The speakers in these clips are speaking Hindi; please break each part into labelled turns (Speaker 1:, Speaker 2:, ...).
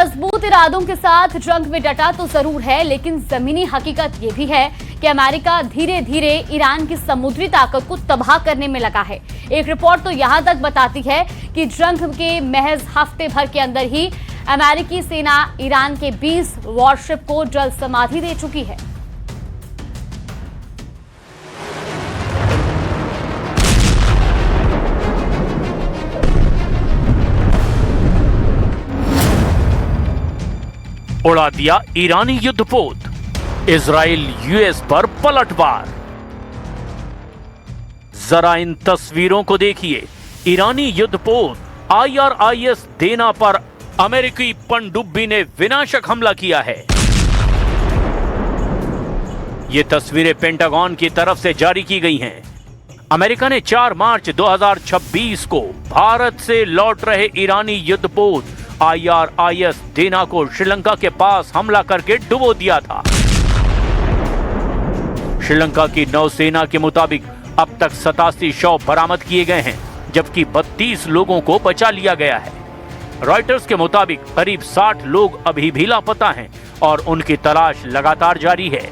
Speaker 1: मजबूत इरादों के साथ जंग में डटा तो जरूर है, लेकिन जमीनी हकीकत ये भी है कि अमेरिका धीरे धीरे ईरान की समुद्री ताकत को तबाह करने में लगा है। एक रिपोर्ट तो यहां तक बताती है कि जंग के महज हफ्ते भर के अंदर ही अमेरिकी सेना ईरान के 20 वॉरशिप को जल समाधि दे चुकी है।
Speaker 2: उड़ा दिया ईरानी युद्धपोत, इजराइल यूएस पर पलटवार। जरा इन तस्वीरों को देखिए। ईरानी युद्धपोत IRIS देना पर अमेरिकी पनडुब्बी ने विनाशक हमला किया है। ये तस्वीरें पेंटागन की तरफ से जारी की गई हैं। अमेरिका ने 4 मार्च 2026 को भारत से लौट रहे ईरानी युद्धपोत IRIS देना को श्रीलंका के पास हमला करके डुबो दिया था। श्रीलंका की नौसेना के मुताबिक अब तक 87 शव बरामद किए गए हैं, जबकि 32 लोगों को बचा लिया गया है। रॉयटर्स के मुताबिक करीब 60 लोग अभी भी लापता हैं और उनकी तलाश लगातार जारी है।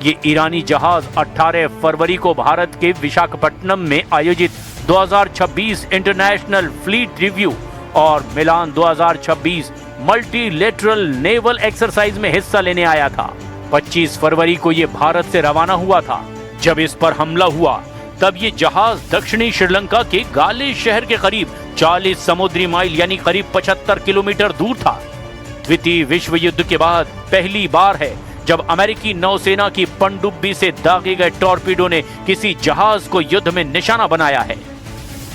Speaker 2: ये ईरानी जहाज 18 फरवरी को भारत के विशाखापट्टनम में आयोजित 2026 इंटरनेशनल फ्लीट रिव्यू और मिलान 2026 मल्टीलेटरल नेवल एक्सरसाइज में हिस्सा लेने आया था। 25 फरवरी को यह भारत से रवाना हुआ था। जब इस पर हमला हुआ तब ये जहाज दक्षिणी श्रीलंका के गाले शहर के करीब 40 समुद्री माइल यानी करीब 75 किलोमीटर दूर था। द्वितीय विश्व युद्ध के बाद पहली बार है जब अमेरिकी नौसेना की पनडुब्बी से दागे गए टॉर्पीडो ने किसी जहाज को युद्ध में निशाना बनाया है।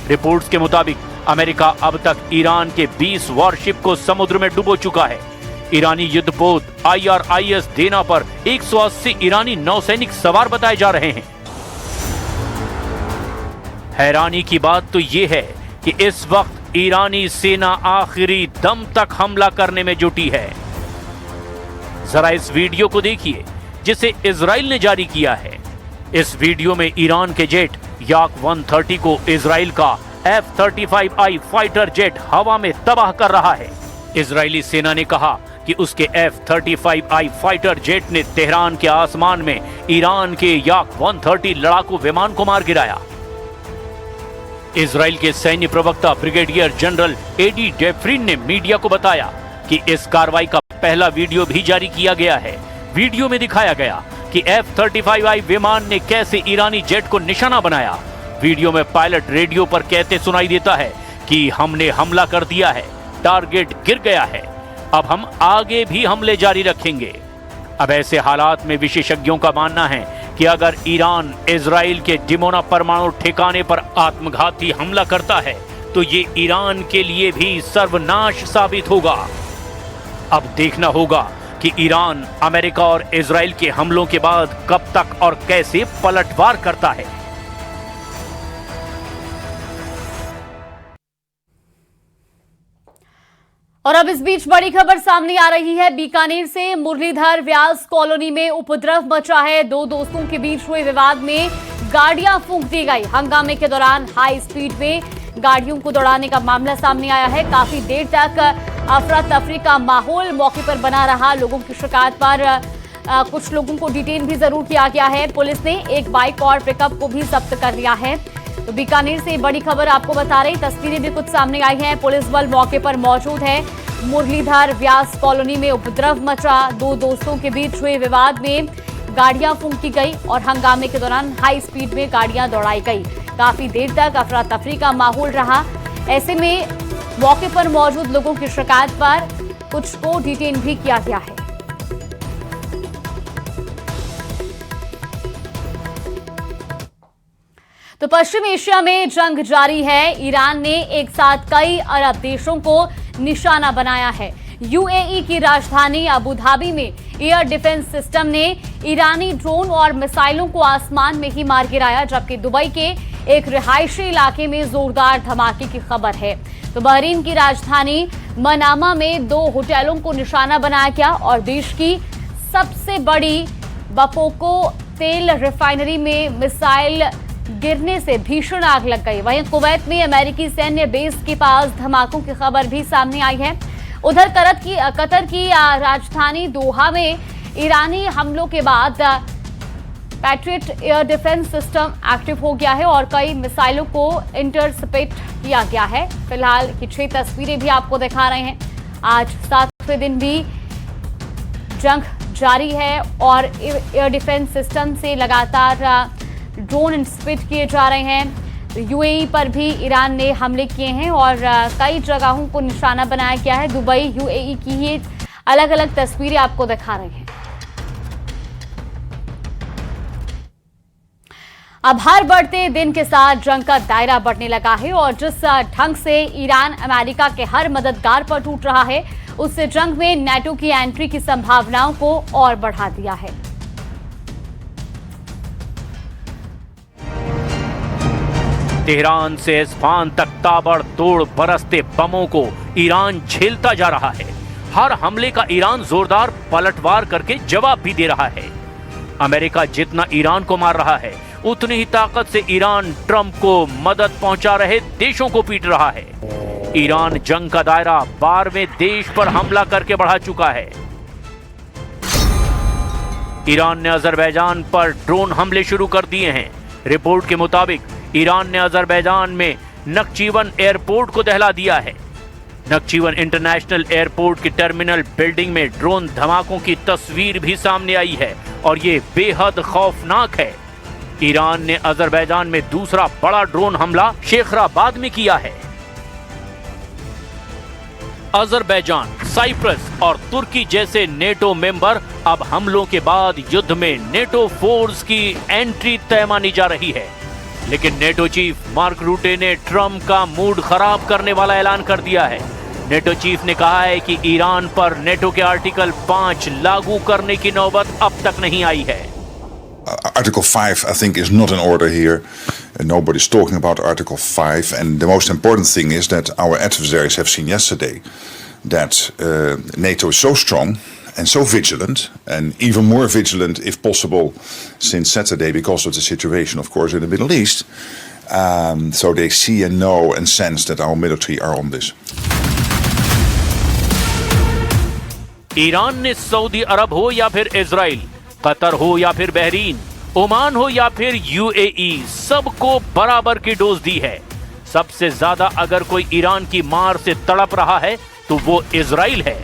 Speaker 2: रिपोर्ट्स के मुताबिक अमेरिका अब तक ईरान के 20 वॉरशिप को समुद्र में डुबो चुका है। ईरानी युद्धपोत IRIS देना पर 180 ईरानी नौसैनिक सवार बताए जा रहे हैं। हैरानी की बात तो यह है कि इस वक्त ईरानी सेना आखिरी दम तक हमला करने में जुटी है। जरा इस वीडियो को देखिए जिसे इजराइल ने जारी किया है। इस वीडियो में ईरान के जेट याक 130 को इजराइल का F-35I फाइटर जेट हवा में तबाह कर रहा है। इजरायली सेना ने कहा कि उसके F-35I फाइटर जेट ने तेहरान के आसमान में ईरान के याक 130 लड़ाकू विमान को मार गिराया। इजराइल के सैन्य प्रवक्ता ब्रिगेडियर जनरल एडी डेफ्रिन ने मीडिया को बताया कि इस कार्रवाई का पहला वीडियो भी जारी किया गया है। वीडियो में दिखाया गया कि F-35I विमान ने कैसे ईरानी जेट को निशाना बनाया। वीडियो में पायलट रेडियो पर कहते सुनाई देता है कि हमने हमला कर दिया है, टारगेट गिर गया है, अब हम आगे भी हमले जारी रखेंगे। अब ऐसे हालात में विशेषज्ञों का मानना है कि अगर ईरान इजराइल के डिमोना परमाणु ठिकाने पर आत्मघाती हमला करता है तो ये ईरान के लिए भी सर्वनाश साबित होगा। अब देखना होगा कि ईरान अमेरिका और इजराइल के हमलों के बाद कब तक और कैसे पलटवार करता है।
Speaker 1: और अब इस बीच बड़ी खबर सामने आ रही है। बीकानेर से मुरलीधर व्यास कॉलोनी में उपद्रव मचा है। 2 दोस्तों के बीच हुए विवाद में गाड़ियां फूंक दी गई। हंगामे के दौरान हाई स्पीड में गाड़ियों को दौड़ाने का मामला सामने आया है। काफी देर तक अफरा तफरी का माहौल मौके पर बना रहा। लोगों की शिकायत पर कुछ लोगों को डिटेन भी जरूर किया गया है। पुलिस ने एक बाइक और पिकअप को भी जब्त कर लिया है। तो बीकानेर से बड़ी खबर आपको बता रही, तस्वीरें भी कुछ सामने आई हैं। पुलिस बल मौके पर मौजूद है। मुरलीधर व्यास कॉलोनी में उपद्रव मचा। 2 दोस्तों के बीच हुए विवाद में गाड़ियां फूंकी गई और हंगामे के दौरान हाई स्पीड में गाड़ियां दौड़ाई गई। काफी देर तक अफरा तफरी का माहौल रहा। ऐसे में मौके पर मौजूद लोगों की शिकायत पर कुछ को डिटेन भी किया गया है। तो पश्चिम एशिया में जंग जारी है। ईरान ने एक साथ कई अरब देशों को निशाना बनाया है। UAE की राजधानी अबू धाबी में एयर डिफेंस सिस्टम ने ईरानी ड्रोन और मिसाइलों को आसमान में ही मार गिराया, जबकि दुबई के एक रिहायशी इलाके में जोरदार धमाके की खबर है। तो बहरीन की राजधानी मनामा में 2 होटलों को निशाना बनाया गया और देश की सबसे बड़ी बपोको तेल रिफाइनरी में मिसाइल गिरने से भीषण आग लग गई। वहीं कुवैत में अमेरिकी सैन्य बेस के पास धमाकों की खबर भी सामने आई है। उधर कतर की राजधानी दोहा में ईरानी हमलों के बाद patriot air defence system active हो गया है और कई मिसाइलों को इंटरसेप्ट किया गया है। फिलहाल की 6 तस्वीरें भी आपको दिखा रहे हैं। आज 7वें दिन भी जंग जारी है और एयर डिफेंस सिस्टम से लगातार ड्रोन इंस्पेक्ट किए जा रहे हैं। यूएई पर भी ईरान ने हमले किए हैं और कई जगहों को निशाना बनाया गया है। दुबई, यूएई की ये अलग अलग तस्वीरें आपको दिखा रहे हैं। अब हर बढ़ते दिन के साथ जंग का दायरा बढ़ने लगा है और जिस ढंग से ईरान अमेरिका के हर मददगार पर टूट रहा है, उससे जंग में नेटो की एंट्री की संभावनाओं को और बढ़ा दिया है।
Speaker 2: तेहरान से इस्फहान तक ताबड़तोड़ बरसते बमों को ईरान झेलता जा रहा है। हर हमले का ईरान जोरदार पलटवार करके जवाब भी दे रहा है। अमेरिका जितना ईरान को मार रहा है, उतनी ही ताकत से ईरान ट्रंप को मदद पहुंचा रहे देशों को पीट रहा है। ईरान जंग का दायरा 12वें देश पर हमला करके बढ़ा चुका है। ईरान ने अजरबैजान पर ड्रोन हमले शुरू कर दिए हैं। रिपोर्ट के मुताबिक ईरान ने अजरबैजान में नक्चीवन एयरपोर्ट को दहला दिया है। नक्चीवन इंटरनेशनल एयरपोर्ट की टर्मिनल बिल्डिंग में ड्रोन धमाकों की तस्वीर भी सामने आई है और ये बेहद खौफनाक है। ईरान ने अजरबैजान में दूसरा बड़ा ड्रोन हमला शेखराबाद में किया है। अजरबैजान, साइप्रस और तुर्की जैसे नेटो मेंबर अब हमलों के बाद युद्ध में नेटो फोर्स की एंट्री तय मानी जा रही है। लेकिन नेटो चीफ मार्क रूटे ने ट्रंप का मूड खराब करने वाला ऐलान कर दिया है। नेटो चीफ ने कहा है कि ईरान पर नेटो के आर्टिकल 5 लागू करने की नौबत अब तक नहीं आई है।
Speaker 3: Article 5, I think, is not in order here. Nobody's talking about Article 5. And the most important thing is that our adversaries have seen yesterday that NATO is so strong and so vigilant, and even more vigilant, if possible, since Saturday because of the situation, of course, in the Middle East. So they see and know and sense that our military are on this.
Speaker 2: Iran ने सऊदी अरब हो या फिर इजराइल, कतर हो या फिर बहरीन, ओमान हो या फिर यूएई, सबको बराबर की डोज दी है। सबसे ज्यादा अगर कोई ईरान की मार से तड़प रहा है तो वो इजराइल है।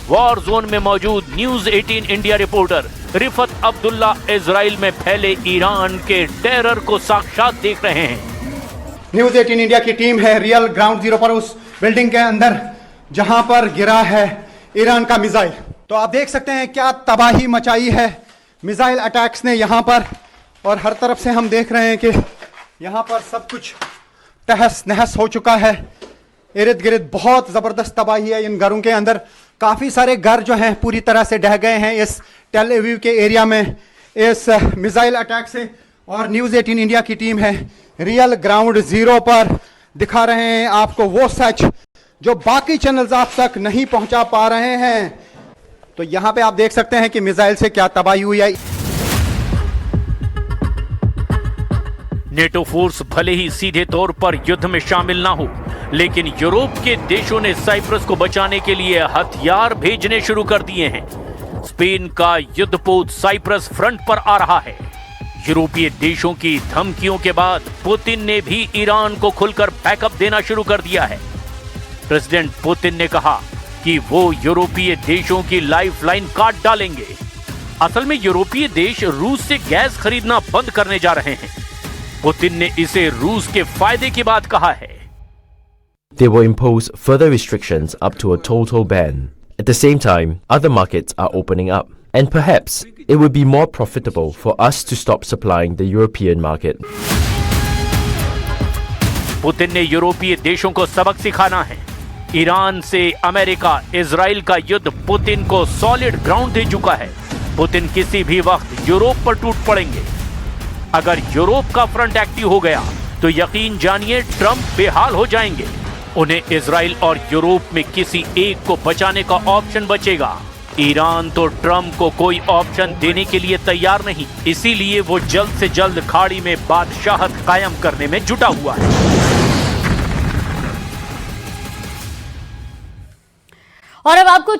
Speaker 2: वॉर जोन में मौजूद news 18 India reporter Rifat Abdullah Israel में फैले ईरान के टेरर को साक्षात देख रहे हैं।
Speaker 4: न्यूज 18 इंडिया की टीम है रियल ग्राउंड जीरो पर, उस बिल्डिंग के अंदर जहां पर गिरा है ईरान का मिसाइल। तो आप देख सकते हैं क्या तबाही मचाई है मिसाइल अटैक्स ने यहां पर, और हर तरफ से हम देख रहे हैं कि यहां पर सब कुछ तहस नहस हो चुका है। इर्द गिर्द बहुत जबरदस्त तबाही है इन घरों के अंदर। काफी सारे घर जो हैं पूरी तरह से ढह गए हैं इस टेल अवीव के एरिया में इस मिसाइल अटैक से। और न्यूज 18 इंडिया की टीम है रियल ग्राउंड जीरो पर, दिखा रहे हैं आपको वो सच जो बाकी चैनल्स आप तक नहीं पहुंचा पा रहे हैं। तो यहां पे आप देख सकते हैं कि मिसाइल से क्या तबाही हुई है।
Speaker 2: नेटो फोर्स भले ही सीधे तौर पर युद्ध में शामिल ना हो, लेकिन यूरोप के देशों ने साइप्रस को बचाने के लिए हथियार भेजने शुरू कर दिए हैं। स्पेन का युद्धपोत साइप्रस फ्रंट पर आ रहा है। यूरोपीय देशों की धमकियों के बाद पुतिन ने भी ईरान को खुलकर बैकअप देना शुरू कर दिया है। प्रेसिडेंट पुतिन ने कहा कि वो यूरोपीय देशों की लाइफलाइन काट डालेंगे। असल में यूरोपीय देश रूस से गैस खरीदना बंद करने जा रहे हैं। पुतिन ने इसे रूस के फायदे की बात कहा है।
Speaker 5: They will impose further restrictions up to a total ban. At the same time, other markets are opening up, and perhaps it would be more profitable for us to stop supplying the European market.
Speaker 2: Putin ने यूरोपीय देशों को सबक सिखाना है। ईरान से अमेरिका इजराइल का युद्ध पुतिन को सॉलिड ग्राउंड दे चुका है। पुतिन किसी भी वक्त यूरोप पर टूट पड़ेंगे। अगर यूरोप का फ्रंट एक्टिव हो गया तो यकीन जानिए ट्रंप बेहाल हो जाएंगे। उन्हें इजराइल और यूरोप में किसी एक को बचाने का ऑप्शन बचेगा। ईरान तो ट्रंप को कोई ऑप्शन देने के लिए तैयार नहीं, इसीलिए वो जल्द से जल्द खाड़ी में बादशाहत कायम करने में जुटा हुआ है।
Speaker 1: और अब आपको